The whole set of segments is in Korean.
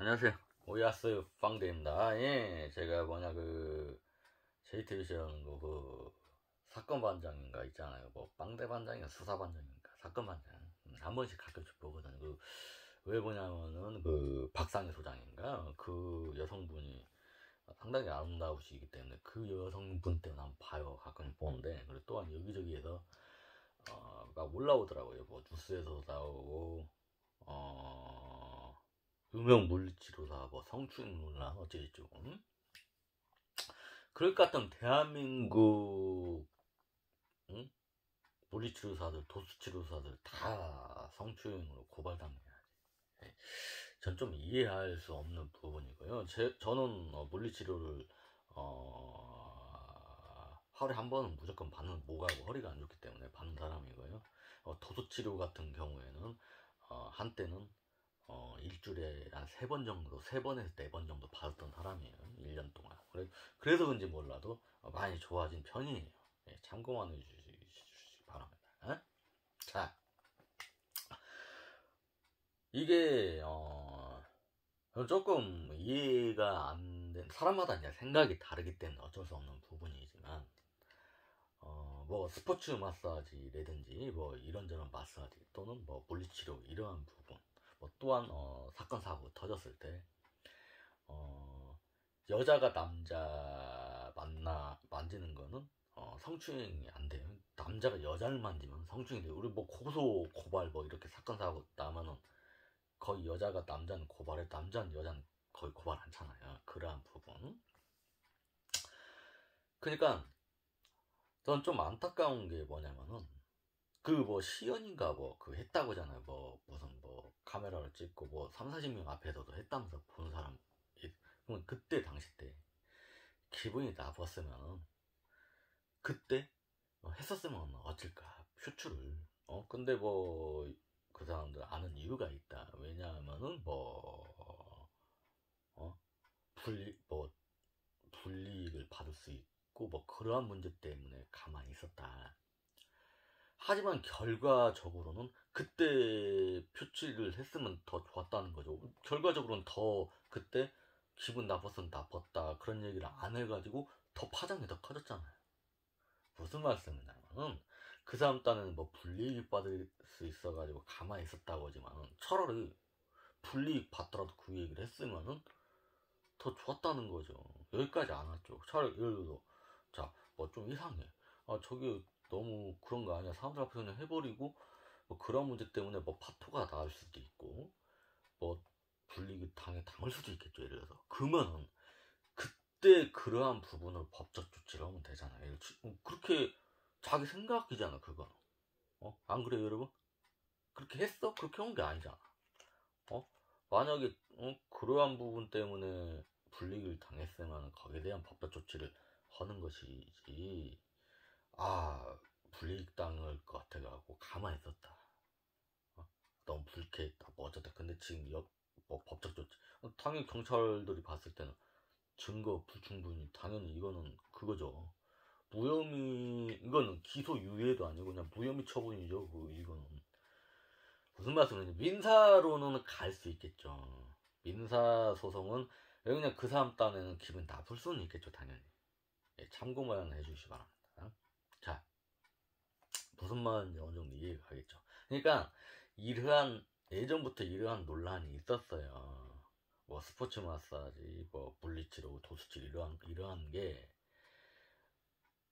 안녕하세요. 오야스 빵대입니다. 예, 제가 JTBC 하는 사건 반장인가 있잖아요. 뭐 빵대 반장인가 수사 반장인가 사건 반장 한 번씩 가끔씩 보거든요. 왜 보냐면은 박상희 소장인가 그 여성분이 상당히 아름다우시기 때문에 그 여성분 때문에 한번 봐요. 가끔 보는데 그리고 또한 여기저기에서 막 올라오더라고요. 뭐 뉴스에서 나오고 유명 물리치료사 성추행 논란 어쩌겠죠. 그럴 것 같으면 대한민국 응? 물리치료사들 도수치료사들 다 성추행으로 고발당해야지. 전 좀 이해할 수 없는 부분이고요. 저는 물리치료를 하루에 한 번은 무조건 받는, 목하고 허리가 안 좋기 때문에 받는 사람이고요. 도수치료 같은 경우에는 한때는 일주일에 한 3번 정도, 3번에서 4번 정도 받았던 사람이에요. 1년 동안. 그래서 그런지 몰라도 많이 좋아진 편이에요. 예, 참고만 해주시기 바랍니다. 자, 이게, 조금 이해가 안 된, 사람마다 이제 생각이 다르기 때문에 어쩔 수 없는 부분이지만, 뭐 스포츠 마사지라든지 뭐 이런저런 마사지 또는 뭐 물리치료 이러한 부분, 뭐 또한 사건 사고 터졌을 때 여자가 남자 만지는 거는 성추행이 안 돼요. 남자가 여자를 만지면 성추행이 돼요. 우리 뭐 고소 고발 뭐 이렇게 사건 사고 나면은 거의 여자가 남자는 고발해, 남자는 여자는 거의 고발 않잖아요. 그러한 부분. 그러니까 전 좀 안타까운 게 뭐냐면은 시연인가 했다고 하잖아요. 무슨 카메라를 찍고 3, 40명 앞에서도 했다면서 본 사람. 그러면 그때 당시 때 기분이 나빴으면은 그때 했었으면 어쩔까 표출을. 근데 그 사람들 아는 이유가 있다. 왜냐하면은 어 불이익을 받을 수 있고 그러한 문제 때문에 가만히 있었다. 하지만 결과적으로는 그때 표출을 했으면 더 좋았다는 거죠. 결과적으로는 더 그때 기분 나빴으면 나빴다 그런 얘기를 안 해가지고 더 파장이 더 커졌잖아요. 무슨 말씀이냐면은 그 사람 딴에는 불이익 받을 수 있어가지고 가만히 있었다고 하지만은 차라리 불이익 받더라도 그 얘기를 했으면은 더 좋았다는 거죠. 여기까지 안 왔죠. 차라리 예를 들어서 좀 이상해. 저기 너무 그런 거 아니야. 사람들 앞에서 그냥 해버리고 그런 문제 때문에 파토가 나올 수도 있고 뭐 불이익 당할 수도 있겠죠. 예를 들어서 그러면은 그때 그러한 부분을 법적 조치를 하면 되잖아요. 그렇게 자기 생각이잖아 그거는. 안 그래요 여러분? 그렇게 했어? 그렇게 한 게 아니잖아. 어? 만약에 그러한 부분 때문에 불이익을 당했으면 거기에 대한 법적 조치를 하는 것이지. 불이익 당할 것 같아가지고 가만히 있었다. 너무 불쾌했다. 어쨌든 근데 지금 법적 조치. 당연히 경찰들이 봤을 때는 증거 불충분히 당연히 이거는 그거죠. 이거는 기소 유예도 아니고 그냥 무혐의 처분이죠. 이거는 무슨 말씀이냐. 민사로는 갈 수 있겠죠. 민사 소송은 그냥 그 사람 딴에는 기분 나쁠 수는 있겠죠. 당연히. 예, 참고만 해주시기 바랍니다. 자, 무슨 말인지 어느 정도 이해가 가겠죠. 그러니까 예전부터 이러한 논란이 있었어요. 스포츠 마사지, 물리치료, 도수치료 이러한 게.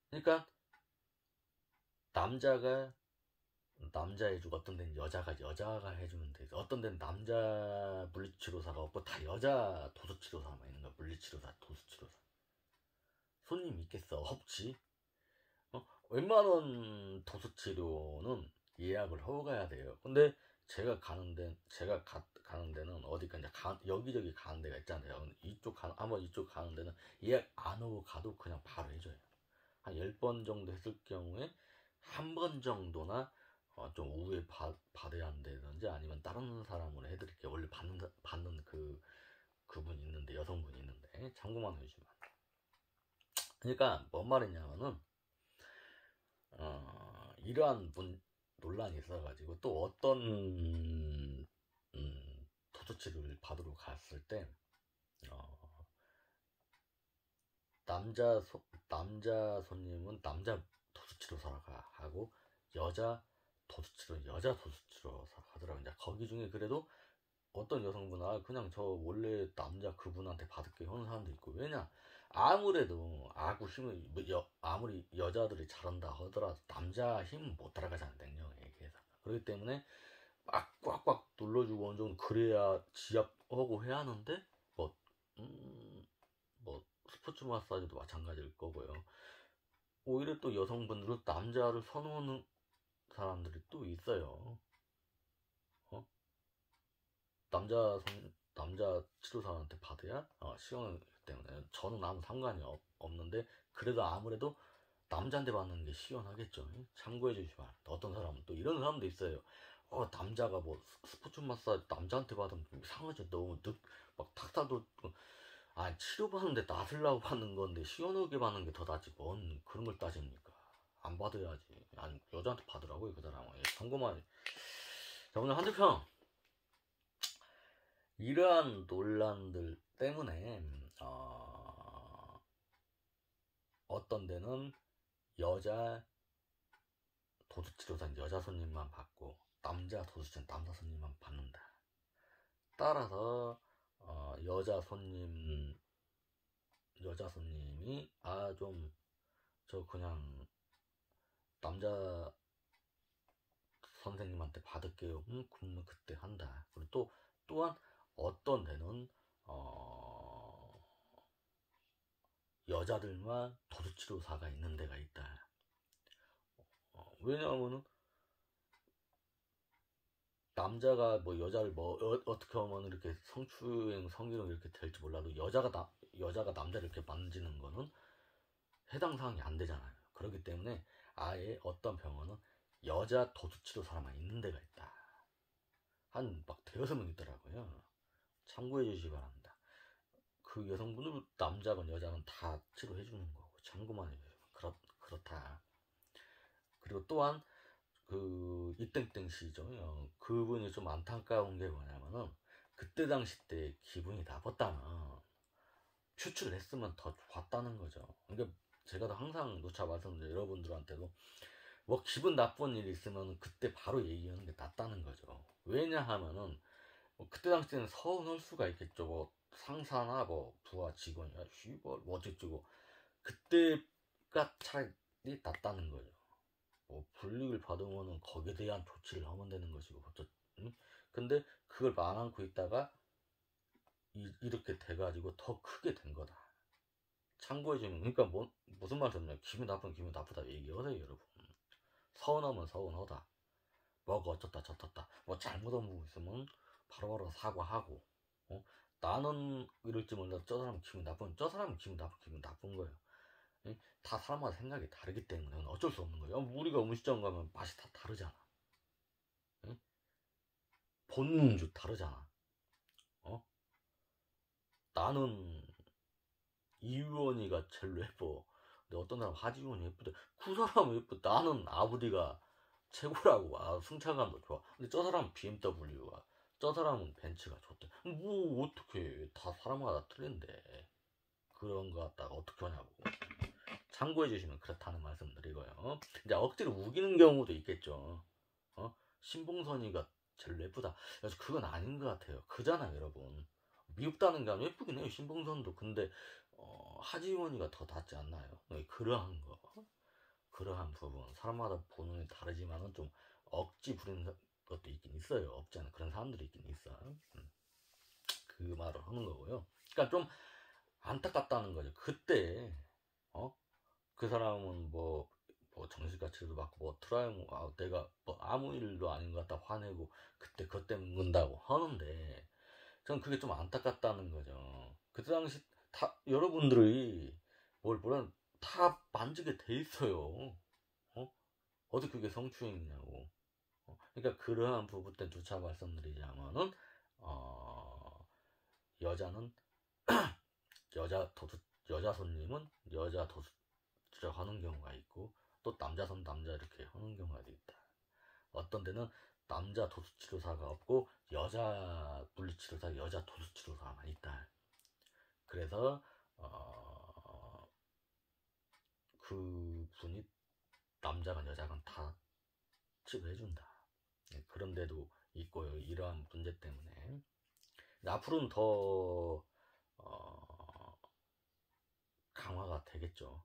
그러니까 남자 해주고 어떤 데는 여자가 해주면 돼. 어떤 데는 남자 물리치료사가 없고 다 여자 도수치료사만 있는 거야. 물리치료사, 도수치료사. 손님 있겠어? 없지. 웬만한 도수치료는 예약을 하고 가야 돼요. 근데 가는 데는 어디가 이제 여기저기 가는 데가 있잖아요. 한번 이쪽 가는 데는 예약 안 하고 가도 그냥 바로 해줘요. 한 10번 정도 했을 경우에 한 번 정도나 좀 우회 받아야 한다든지 아니면 다른 사람으로 해드릴게요. 원래 받는 그분이 있는데, 여성분이 있는데 참고만 해주시면. 그러니까 뭔 말이냐면은 이러한 논란이 있어가지고 또 어떤 도수치료를 받으러 갔을 때 남자 손님은 남자 도수치료사가 하고 여자 도수치료사가 하더라고요. 이제 거기 중에 그래도 어떤 여성분 그냥 저 원래 남자 그분한테 받을게요 하는 사람도 있고. 왜냐, 아무래도 아구 힘을 아무리 여자들이 잘한다 하더라도 남자 힘은 못 따라가잖아, 냉정하게 얘기해서. 그렇기 때문에 막 꽉꽉 눌러주고 어느 정도 그래야 지압하고 해야 하는데 뭐 스포츠 마사지도 마찬가지일 거고요. 오히려 또 여성분들은 남자를 선호하는 사람들이 또 있어요. 남자 치료사한테 받아야 시원하기 때문에 저는 아무 상관이 없는데, 그래도 아무래도 남자한테 받는 게 시원하겠죠. 참고해 주시기 바랍니다. 어떤 사람은 또 이런 사람도 있어요. 남자가 뭐 스포츠 마사지 남자한테 받으면 좀 이상하죠. 너무 막 탁사도 치료받는데 낫으려고 받는 건데 시원하게 받는 게 더 낫지 뭔 그런 걸 따집니까? 안 받아야지. 아니, 여자한테 받으라고요, 그 사람은. 참고만. 자, 오늘 한줄평. 이러한 논란들 때문에 어떤 데는 여자 도수치료사는 여자 손님만 받고 남자 도수치료는 남자 손님만 받는다. 따라서 여자 손님이 좀 저 그냥 남자 선생님한테 받을게요. 그러면 그때 한다. 그리고 또한 어떤 데는 여자들만 도수치료사가 있는 데가 있다. 왜냐하면은 남자가 뭐 여자를 어떻게 하면 이렇게 성추행 성희롱 이렇게 될지 몰라도 여자가 남자를 이렇게 만지는 거는 해당 사항이 안 되잖아요. 그렇기 때문에 아예 어떤 병원은 여자 도수치료사만 있는 데가 있다. 한 막 대여섯 명 있더라고요. 참고해 주시기 바랍니다. 그 여성분을 남자건 여자건 다 치료해 주는 거고 참고만 해주세요. 그렇다. 그리고 또한 그 이땡땡 씨죠. 그분이 좀 안타까운 게 뭐냐면은 그때 당시 때 기분이 나빴다면 추출을 했으면 더 좋았다는 거죠. 그러니까 제가 항상 누차 말씀드려요. 여러분들한테도 뭐 기분 나쁜 일이 있으면 그때 바로 얘기하는 게 낫다는 거죠. 왜냐하면은 그때 당시에는 서운할 수가 있겠죠. 뭐 상사나 뭐 부하 직원이야 뭐 어쩌고 그때가 차라리 낫다는 거죠. 뭐 불이익을 받으면은 거기에 대한 조치를 하면 되는 것이고 응? 근데 그걸 안 안고 있다가 이렇게 돼가지고 더 크게 된 거다. 참고해주면, 그러니까 무슨 말씀이냐, 기분 나쁘면 기분 나쁘다 얘기하세요, 여러분. 서운하면 서운하다. 뭐가 어쩌다 저쩌다 뭐 잘못한 부분 있으면 바로바로 사과하고. 나는 이럴지 몰라도 저 사람 기분 나쁘면 저 사람 기분 나쁜 거예요. 다 사람마다 생각이 다르기 때문에 어쩔 수 없는 거예요. 우리가 음식점 가면 맛이 다 다르잖아. 본주 다르잖아. 나는 이유원이가 제일 예뻐. 근데 어떤 사람 하지원이 예쁘대. 그 사람은 예뻐. 나는 아우디가 최고라고. 승차감도 좋아. 근데 저 사람은 BMW가, 저 사람은 벤츠가 좋대. 뭐 어떻게 다 사람마다 틀린데 그런 거 갖다가 어떻게 하냐고. 참고해 주시면 그렇다는 말씀 드리고요. 이제 억지로 우기는 경우도 있겠죠. 신봉선이가 제일 예쁘다. 그래서 그건 아닌 것 같아요. 그잖아, 여러분. 미흡다는 게 아니라 예쁘긴 해요, 신봉선도. 근데 하지원이가 더 낫지 않나요? 그러한 부분 사람마다 보는 게 다르지만은 좀 억지 부리는 것도 있긴 있어요. 없지 않아. 그런 사람들이 있긴 있어. 그 말을 하는 거고요. 그러니까 좀 안타깝다는 거죠. 그때 그 사람은 뭐 정신과 치료도 받고 뭐 트라우마, 내가 뭐 아무 일도 아닌 것 같다 화내고 그때 그것 때문에 문다고 하는데, 전 그게 좀 안타깝다는 거죠. 그때 당시 다 여러분들이 뭐라 다 만지게 돼 있어요. 어떻게 그게 성추행이냐고. 그러니까 그러한 부분 때 누차 말씀드리자면은 여자는 여자 손님은 여자 도수치료 하는 경우가 있고, 또 남자 이렇게 하는 경우가 있다. 어떤 데는 남자 도수치료사가 없고 여자 물리치료사, 여자 도수치료사만 있다. 그래서 그 분이 남자건 여자건 다 치료해준다. 그런 데도 있고요. 이러한 문제 때문에 앞으로는 더 강화가 되겠죠.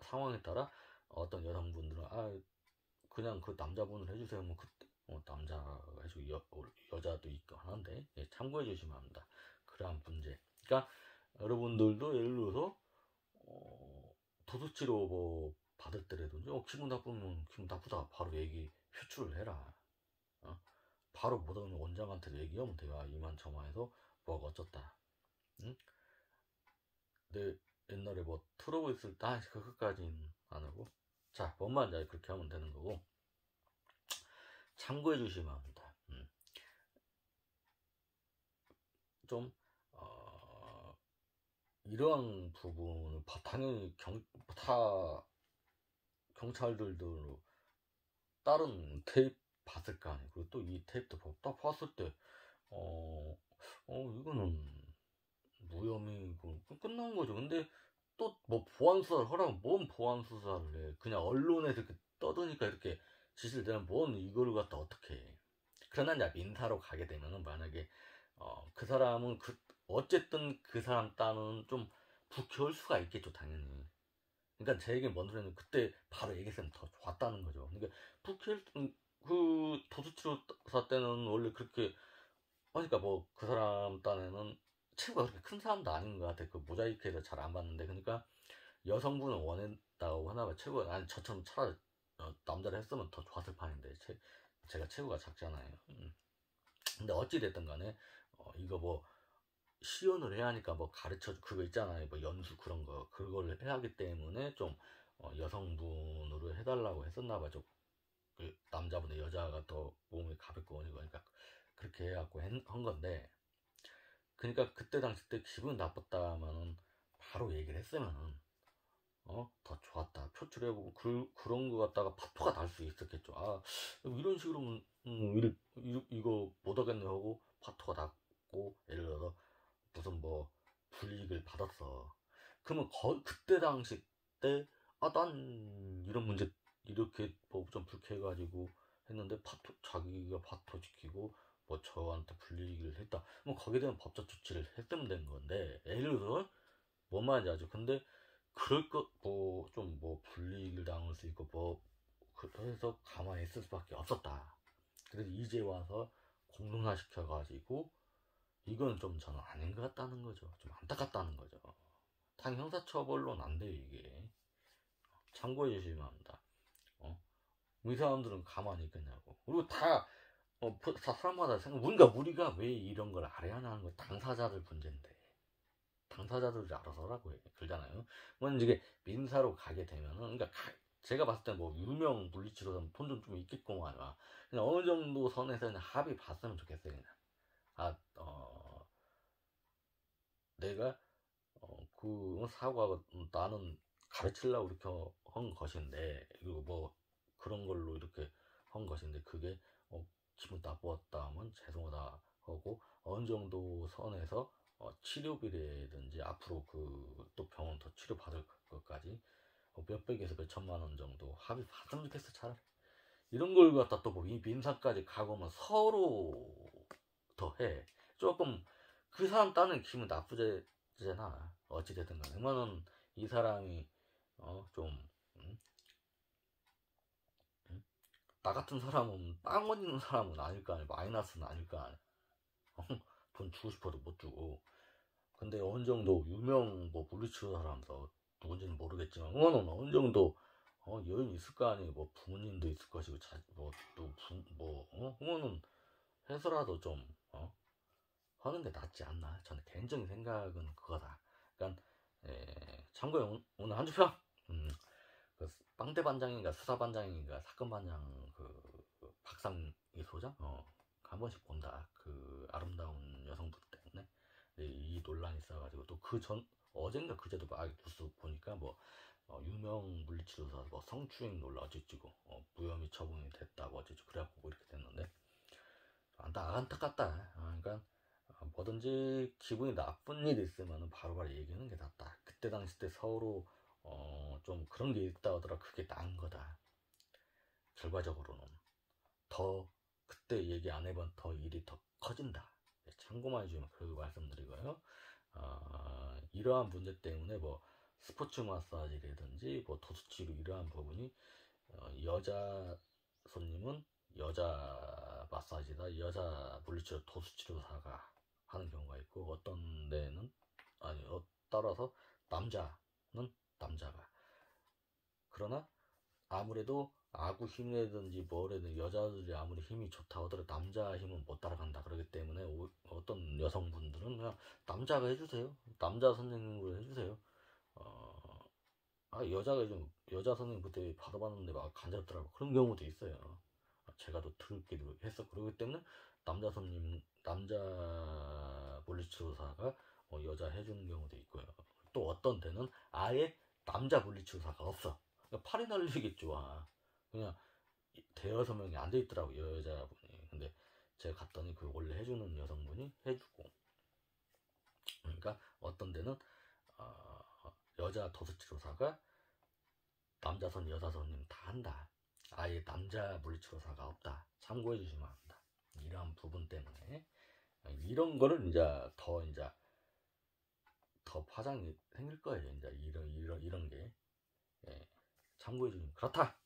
상황에 따라 어떤 여성분들은 그냥 그 남자분을 해주세요. 뭐 그때 남자가 해주고 여자도 있고 하는데 참고해 주시면 합니다. 그러한 문제. 그러니까 여러분들도 예를 들어서 도수치료 뭐 받을 때라든지 기분 나쁘면 기분 나쁘다 바로 얘기 표출을 해라. 바로 모든 원장한테 얘기하면 돼요. 이만저만해서 뭐가 어쩌다. 응? 내 옛날에 뭐 트러블 있을 때 그것까지는 안 하고 자 뭔만 잘 그렇게 하면 되는 거고 참고해 주시면 합니다. 좀 이러한 부분을 당연히 경찰들도 다른 테이프 봤을 거 아니에요. 그리고 또 이 테이프도 딱 봤을 때 이거는 무혐의고 끝난 거죠. 근데 또 뭐 보안 수사를 하라면 뭔 보안 수사를 해. 그냥 언론에서 이렇게 떠드니까 이렇게 지시를 내면 뭔 이거를 갖다 어떻게 해. 그러나 이제 민사로 가게 되면은 만약에 그 사람은 어쨌든 그 사람 딴은 좀 불쾌할 수가 있겠죠 당연히. 그러니까 제 얘기는 뭔 소리냐면 그때 바로 얘기했으면 더 좋았다는 거죠. 그러니까 그 도수치료사 때는 원래 그렇게 그러니까 뭐 그 사람 딴에는 체구가 그렇게 큰 사람도 아닌 것 같아. 그 모자이크에서 잘 안 봤는데 그러니까 여성분을 원했다고 하나봐. 체구가 아니 저처럼 차라리 남자를 했으면 더 좋았을 판인데 제가 체구가 작잖아요. 근데 어찌 됐든 간에 이거 뭐 시연을 해야 하니까 뭐 가르쳐 그거 있잖아요. 뭐 연수 그런 거 그걸 해야 하기 때문에 좀 여성분으로 해달라고 했었나 봐죠. 그 남자분의 여자가 더 몸이 가볍고 그러니까 그렇게 해갖고 한 건데 그러니까 그때 당시 때 기분 나빴다면은 바로 얘기를 했으면은 더 좋았다 표출해보고 그런 거 갖다가 파토가 날 수 있었겠죠. 이런 식으로 이거 못하겠네 하고 파토가 났고 예를 들어서 무슨 뭐 불이익을 받았어. 그러면 그때 당시 때 난 이런 문제 이렇게 뭐 좀 불쾌해가지고 했는데 자기가 파토 지키고 뭐 저한테 불이익을 했다. 뭐 거기에 대한 법적 조치를 했으면 된 건데 예를 들어서 뭔 말인지 알죠. 근데 그럴 것 뭐 좀 뭐 불이익을 당할 수 있고 뭐 그래서 가만히 있을 수밖에 없었다. 그래서 이제 와서 공론화 시켜가지고 이건 좀 저는 아닌 것 같다는 거죠. 좀 안타깝다는 거죠. 당 형사처벌로는 안 돼요 이게. 참고해 주시면 합니다. 이 사람들은 가만히 있겠냐고. 그리고 다 사람마다 우리가 왜 이런 걸 알아야 하는 거 당사자들 문제인데. 당사자들이 알아서 하라고 해. 그러잖아요. 먼저 이게 민사로 가게 되면은, 그러니까 제가 봤을 때 뭐 유명 물리치료사는 돈 좀 있겠구만. 그냥 어느 정도 선에서 그냥 합의 봤으면 좋겠어요. 그냥. 내가 그 사고가 나는 가르치려고 이렇게 한 것인데 이거 뭐 그런 걸로 이렇게 한 것인데 그게 기분 나빴다 하면 죄송하다 하고 어느 정도 선에서 치료비라든지 앞으로 그 또 병원 더 치료받을 것까지 몇백에서 몇천만 원 정도 합의 봤으면 좋겠어 차라리. 이런 걸 갖다 또 뭐 민사까지 가고면 서로 더 해. 조금 그 사람 따는 기분 나쁘잖아. 어찌됐든 간에. 그러면은 이 사람이 좀 음? 음? 나 같은 사람은 빵 얻는 사람은 아닐 거 아니야. 마이너스는 아닐 거 아니야. 돈 주고 싶어도 못 주고. 근데 어느 정도 유명 뭐 물리치료 사람도 누군지는 모르겠지만 그거는 어느 정도 여유 있을 거 아니에요. 뭐 부모님도 있을 것이고 그거는 해서라도 좀 하는 게 낫지 않나. 저는 개인적인 생각은 그거다. 그러니까 참고로 오늘 한 주평 그 빵대 반장인가 수사 반장인가 사건 반장 그 박상희 소장 한 번씩 본다. 그 아름다운 여성분 때문에 이 논란이 있어가지고 또 그 전 어젠가 그제도 막 뉴스 보니까 뭐 유명 물리치료사 뭐 성추행 논란 어쩌고 무혐의 처분이 됐다고 어쩌고 그래갖고 이렇게 됐는데 안타깝다. 그러니까 뭐든지 기분이 나쁜 일이 있으면 바로바로 얘기하는 게 낫다. 그때 당시 때 서로 좀 그런 게 있다 하더라. 그게 나은 거다. 결과적으로는 더 그때 얘기 안 해본 더 일이 더 커진다. 참고만 해주면 그 말씀드리고요. 이러한 문제 때문에 뭐 스포츠 마사지라든지 뭐 도수치료 이러한 부분이 여자 손님은 여자 마사지다, 여자 물리치료 도수치료사가 하는 경우가 있고, 어떤 데는 아니 따라서 남자는 남자가. 그러나 아무래도 아구 힘이라든지 뭐라든지 여자들이 아무리 힘이 좋다 하더라도 남자 힘은 못 따라간다. 그렇기 때문에 어떤 여성분들은 그냥 남자가 해주세요. 남자 선생님으로 해주세요. 여자가 좀 여자 선생님 그때 받아봤는데 막 간지럽더라고. 그런 경우도 있어요. 제가 또 들기도 했어. 그렇기 때문에 남자 물리치료사가 여자 해주는 경우도 있고요. 또 어떤 데는 아예 남자 물리치료사가 없어. 그러니까 팔이 날리겠죠. 그냥 대여섯 명이 안 돼 있더라고, 여자분이. 근데 제가 갔더니 그 원래 해주는 여성분이 해주고. 그러니까 어떤 데는 여자 도수치료사가 남자 손, 여자 손님 다 한다. 아예 남자 물리치료사가 없다. 참고해 주시면 합니다. 이러한 부분 때문에 이런 거를 이제 더 파장이 생길 거예요. 이제 이런 게 참고해 주시면 그렇다.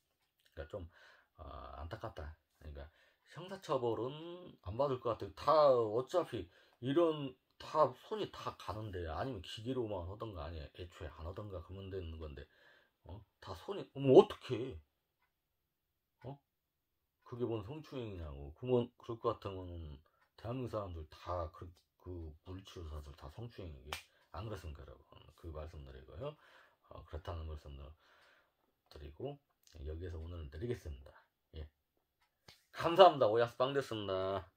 그러니까 좀 안타깝다. 그러니까 형사처벌은 안 받을 것 같아요. 다 어차피 이런 다 손이 다 가는데, 아니면 기계로만 하던가 아니 애초에 안 하던가 그러면 되는 건데 다 손이 어떻게 그게 뭔 성추행이냐고. 그러면 그럴 것 같으면 대한민국 사람들 다 그 물리치료사들 다 성추행이게 안 그렇습니까, 여러분? 그 말씀드리고요. 그렇다는 말씀을 드리고 여기에서 오늘 내리겠습니다. 예. 감사합니다. 오야스 빵 됐습니다.